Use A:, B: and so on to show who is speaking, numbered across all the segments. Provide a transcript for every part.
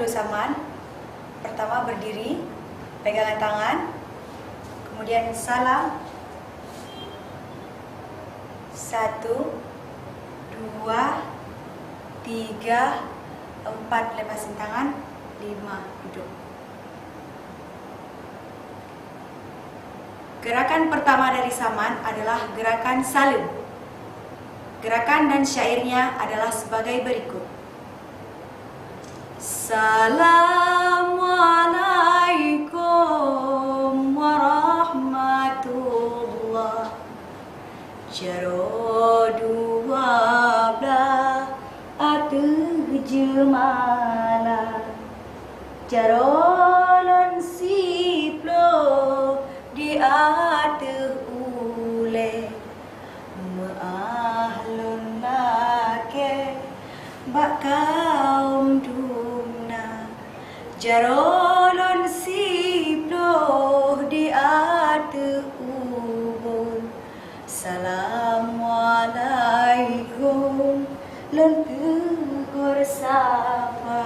A: dulu saman. Pertama berdiri, pegangan tangan, kemudian salam. 1, 2, 3, 4, lepasin tangan, 5, duduk. Gerakan pertama dari saman adalah gerakan salim. Gerakan dan syairnya adalah sebagai berikut. Assalamualaikum warahmatullah. Jaro 12 atuh jemala. Jarolon siplo di atuh ule. Ma'ahlun lake bak kaum dumna. Jarolon siplo di atuh ubun. Assalamualaikum lentur sapa.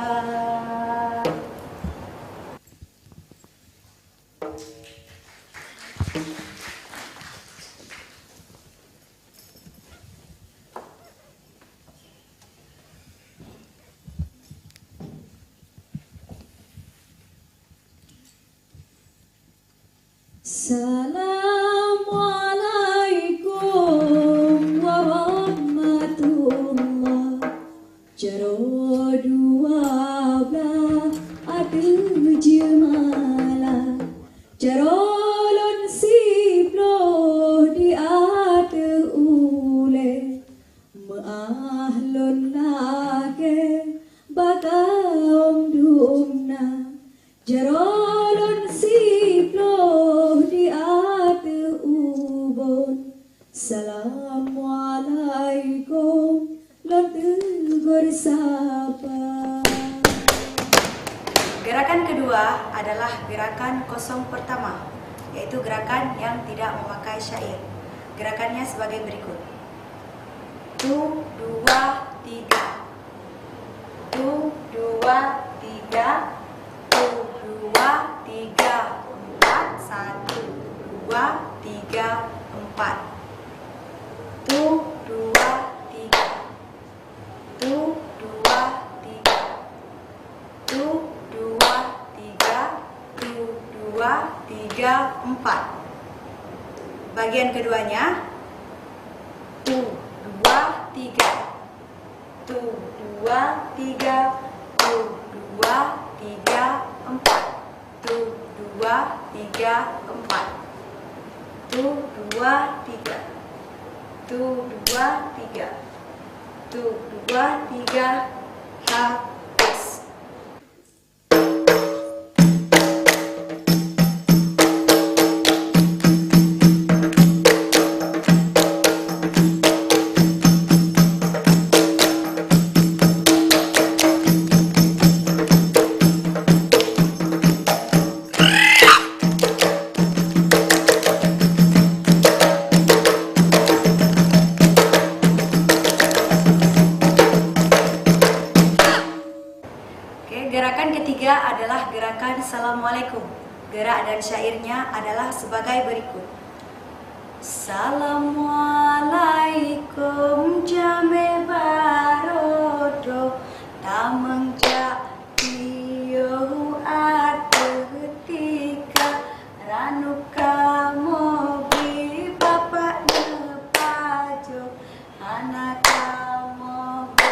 A: Assalamualaikum warahmatullah. Jaro 12 atuh jemala. Jarolon siplo di atuh ule. Ma'ahlun lake bakaum dumna. Jarolon siplo di atuh ubon. Assalamualaikum lentur sapa. Gerakan kedua adalah gerakan kosong pertama, yaitu gerakan yang tidak memakai syair. Gerakannya sebagai berikut. 1, 2, 3. 1, 2, 3. 1, 2, 3, 4. 1, 2, 3, 4. 1, 2, 3. 1, 2, 3. 1, 2, 3. 1, 2, 3, 4. Bagian keduanya. 1, 2, 3. 1, 2, 3. 1, 2, 3, 4. 1, 2, 3, 4. 1, 2, 3. 1, 2, 3. 1, 2, 3. Habis. Gerakan ketiga adalah gerakan Assalamualaikum. Gerak dan syairnya adalah sebagai berikut. Assalamualaikum jame barodo tameng jatiyo atetika ranuka mobi bapak nepajo anak mobi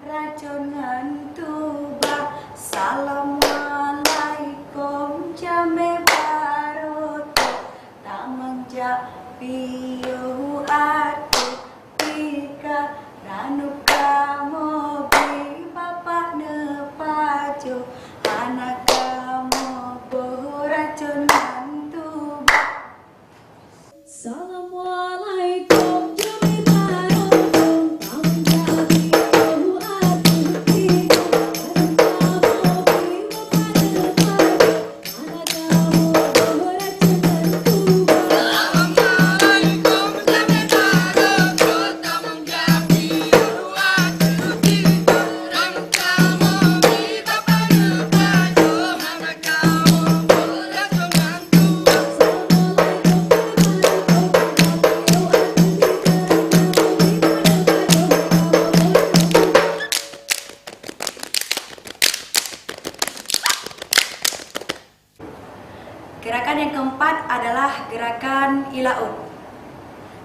A: racun ngentuba. Assalamualaikum jame barodo tameng japiyo ati tika ranuka mo Gerakan yang keempat adalah gerakan ilaut.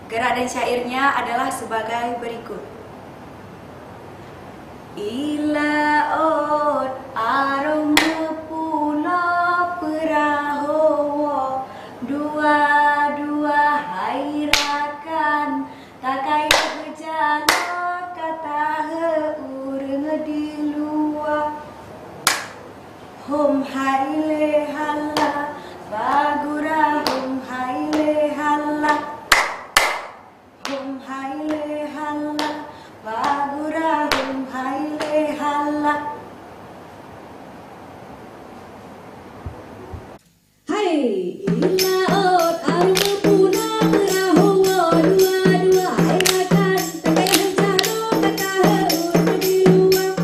A: Gerak dan syairnya adalah sebagai berikut. Ilaut aroma pulau perahu, dua-dua hairakan, tak kaya berjalan kata urang di luar. Hum haile halla, bagura hum haile halla. Hum haile halla, bagura hum haile halla.
B: Hai, ilaut aroma pulau perahu, dua-dua hairakan, tak kaya berjalan kata urang di luar.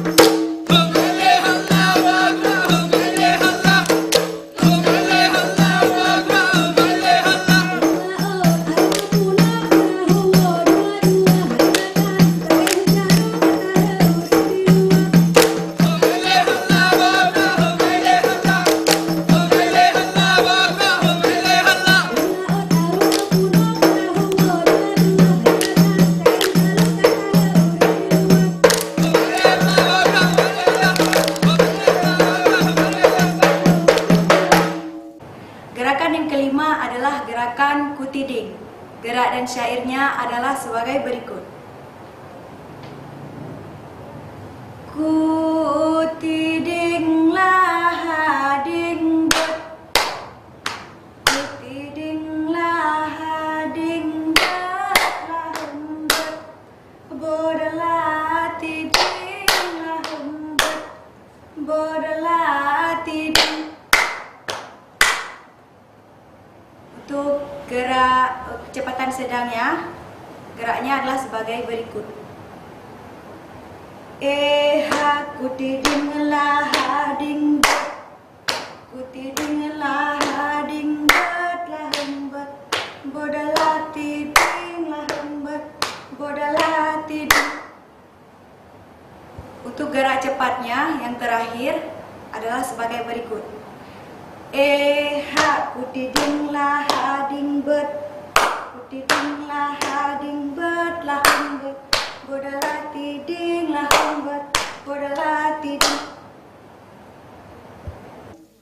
A: Gerakan yang kelima adalah gerakan kutiding. Gerak dan syairnya adalah sebagai berikut. Kutidinglah hading bet, kutidinglah hading bet, lahum bet, bodalah tidinglah bet, bodalah tiding. Untuk gerak kecepatan sedangnya, geraknya adalah sebagai berikut. Kutidinglah hading bet, kutidinglah hading bet, lahum bet, bodalah tiding lahum bet, bodalah tiding. Untuk gerak cepatnya yang terakhir adalah sebagai berikut. Kutidinglah hading bet, kutidinglah hading bet, lahum bet, bodalah tiding lahum bet, bodalah tiding.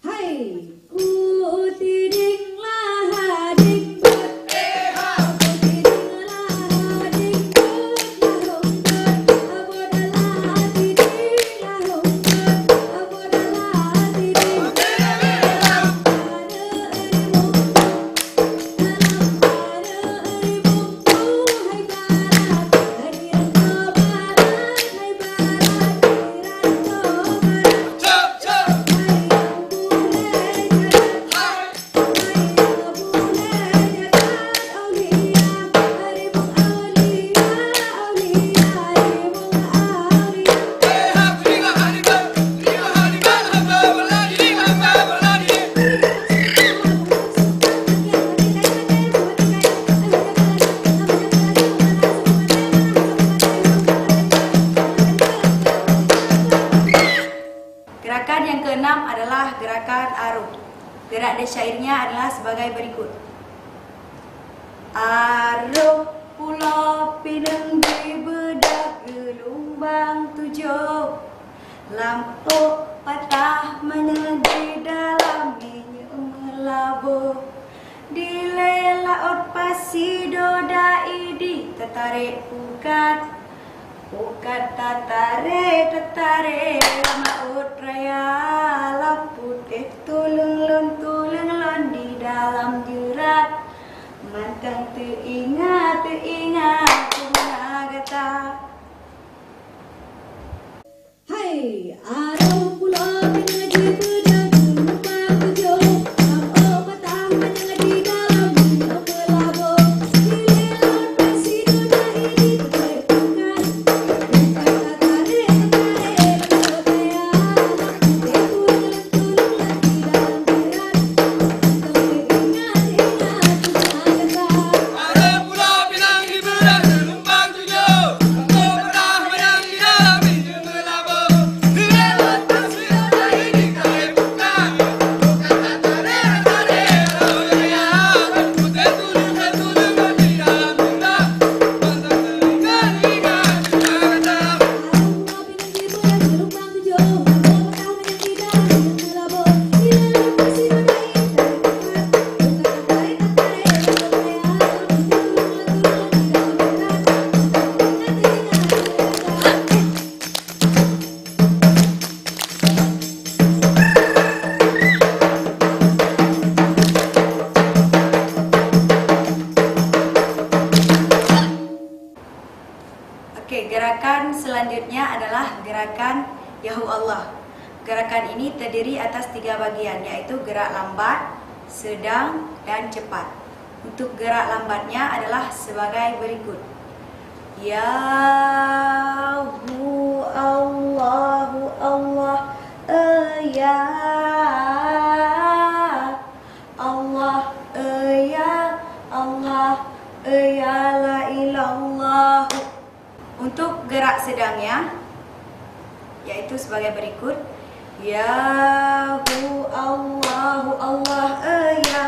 B: Hai, kutidinglah hading bet, kutidinglah hading bet, lahum bet, bodalah tiding lahum bet, bodalah tiding.
A: Gerakan yang keenam adalah gerakan aruh. Gerak dan syairnya adalah sebagai berikut. Aruh pulau Pinang di bedak gelombang tujuh, lampu patah menegri dalam minyak melabuh. Di laut pasido daidi tertarik pukat, pukat tatare laut raya laput tulung lon di dalam jerat, mantang teringat punagata.
B: Hai, arung pulau Pinang di bedak gelombang tujuh, lampu patah menegri dalam minyak melabuh. Di laut pasido daidi tertarik pukat, pukat tatare laut raya laput tulung di dalam jerat, mantang teringat punagata.
C: Ada pulau Pinang di bedak gelombang tujuh, lampu patah menang di dalam minyak melabuh. Di
A: Gerakan selanjutnya adalah gerakan Yahu Allah. Gerakan ini terdiri atas 3 bagian, yaitu gerak lambat, sedang, dan cepat. Untuk gerak lambatnya adalah sebagai berikut. Yahu Allahu Allah, ya Allah, ya Allah, ya la ilallah. Untuk gerak sedangnya yaitu sebagai berikut. Yahu Allahu Allah, ya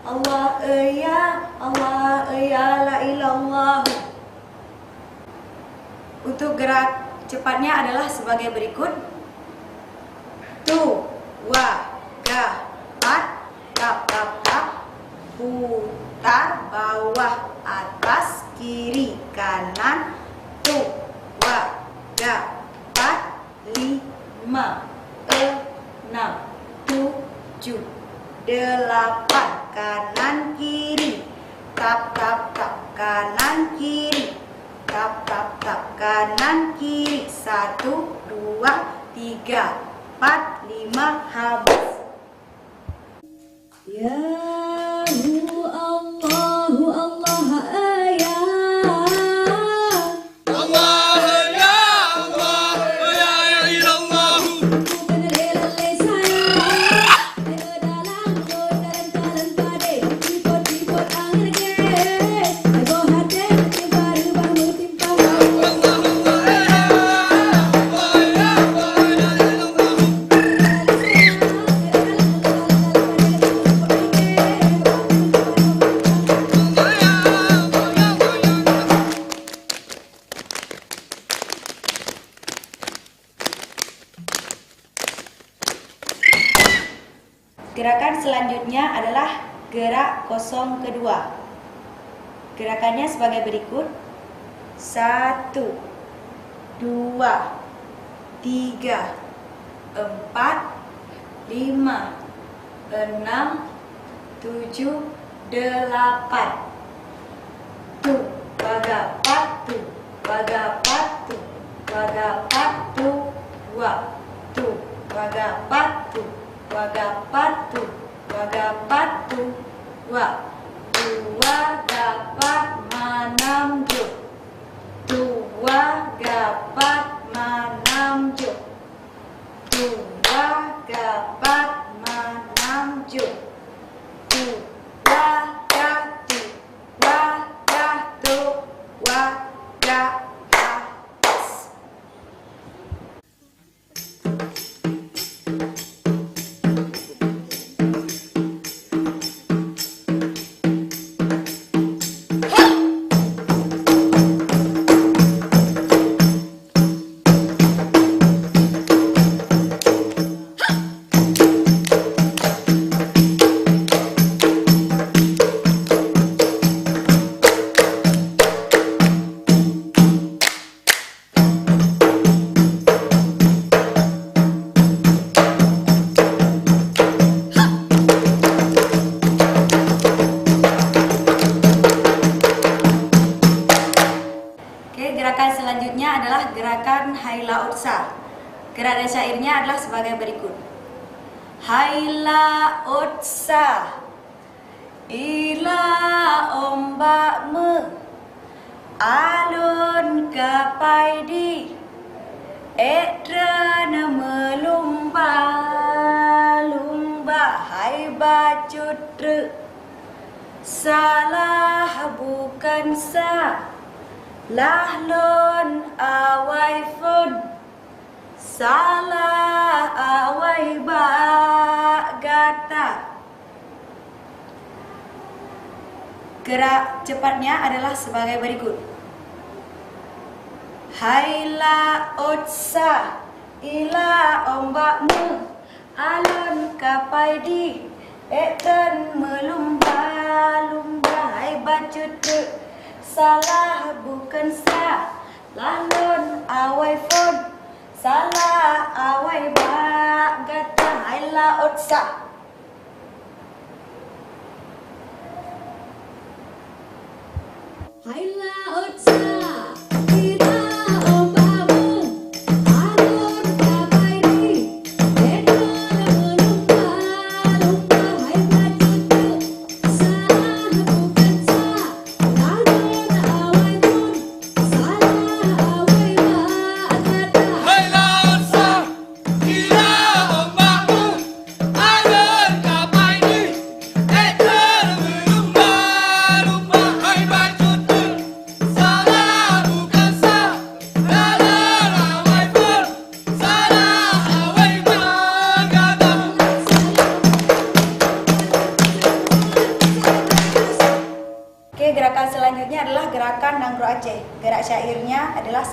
A: Allah, ya Allah, ya la ilallah. Untuk gerak cepatnya adalah sebagai berikut. Tu, wa, ga, pat, tap, tap, tap, putar, bawah, atas, kiri, kanan, tu, wa, ga, pat, 5, 6, 7, 8, kanan kiri, tap tap tap, kanan kiri, tap tap tap, kanan kiri, 1, 2, 3, 4, 5, habis.
B: Yahu Allahu Allah, ya
A: Gerakan selanjutnya adalah gerak kosong kedua. Gerakannya sebagai berikut. 1, 2, 3, 4, 5, 6, 7, 8. Tu, baga patu, baga patu, baga patu, wa, tu, baga patu, baga patu, baga patu, wa, 2 dapat menunjuk, 2 dapat menunjuk, 2 dapat menunjuk, 2 datu, wa datu, wa datas. Gerakan selanjutnya adalah gerakan Haila Utsa. Gerakan syairnya adalah sebagai berikut. Haila Utsa, ila ombak me, alun kapai di, etrana melumba, lumba hai bacutre, salah bukan sah. Lahlon awai fun, salah awai gata. Gerak cepatnya adalah sebagai berikut. Haila Utsa, ila ombakmu, alun kapai di, eten melumba-lumba hai bacut ke. Salah bukan sah, lahlon awai fon, salah awai gata Haila Utsa.
B: Haila Utsa.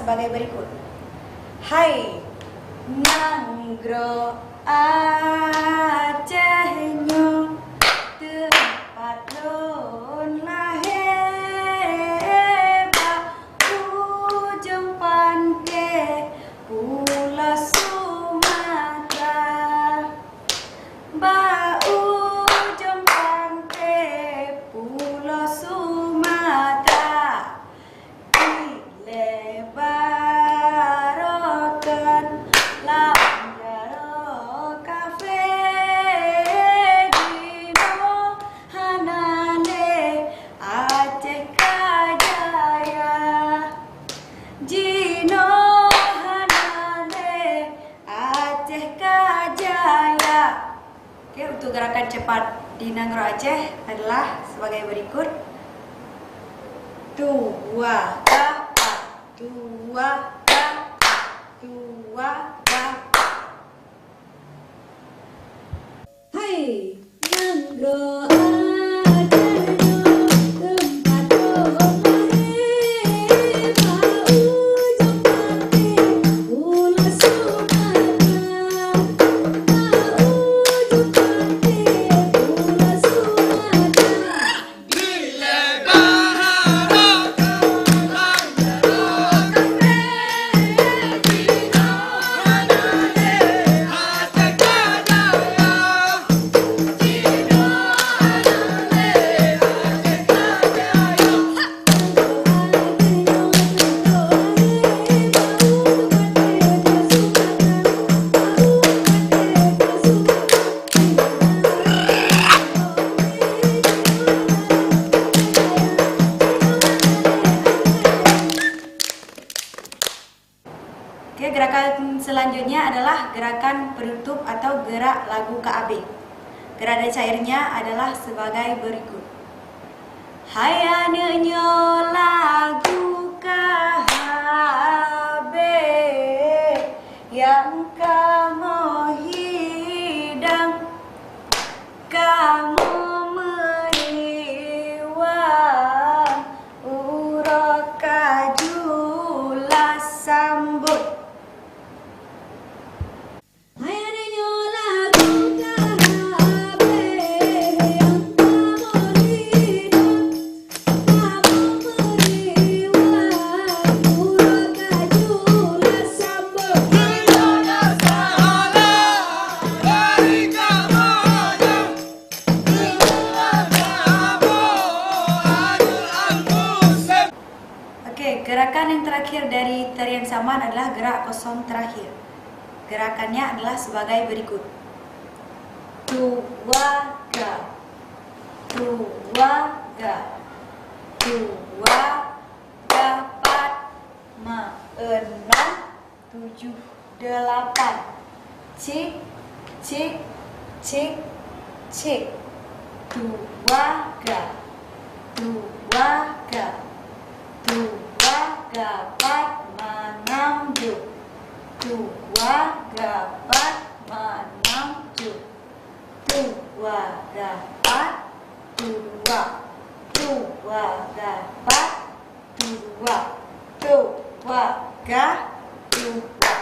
A: sebagai berikut. Hai nanggro Acehnya tempat lon lahir ujung pantai Pulau Sumatera, ujung pantai Pulau Sumatera dilebarkan Langgaro Cafe Dino Hanane Aceh Kajaya Dino Hanane Aceh Kajaya. Oke, untuk gerakan cepat di Nanggro Aceh adalah sebagai berikut. Dua kapak, dua kapak, dua kapak.
B: Hai Nanggro Acehnya tempat lon lahir ujung pantai Pulau Sumatera, ujung pantai Pulau Sumatera.
A: Oke, gerakan selanjutnya adalah gerakan penutup atau gerak lagu KB. Gerak dan cairnya adalah sebagai berikut. Hayanenyo lagu KB yang kamu hidang, kamu meriwang, uraka jula sambut.
B: Hayanenyo lagu KB yang kamu hidang, kamu meriwang, uraka jula sambut.
A: Oke, gerakan yang terakhir dari tarian saman adalah gerak kosong terakhir. Gerakannya adalah sebagai berikut. Dua ga, dua ga, dua dapat enam tujuh delapan. Cik cik cik cik. Dua ga, dua ga, dua dapat menunjuk, dua dapat menunjuk, dua dapat dua, dua dapat dua, dua ga dua,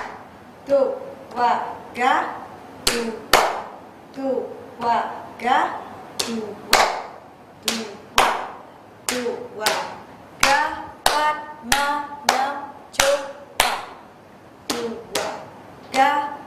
A: dua ga dua, dua ga dua, dua, dua dapat menunjuk, dua ga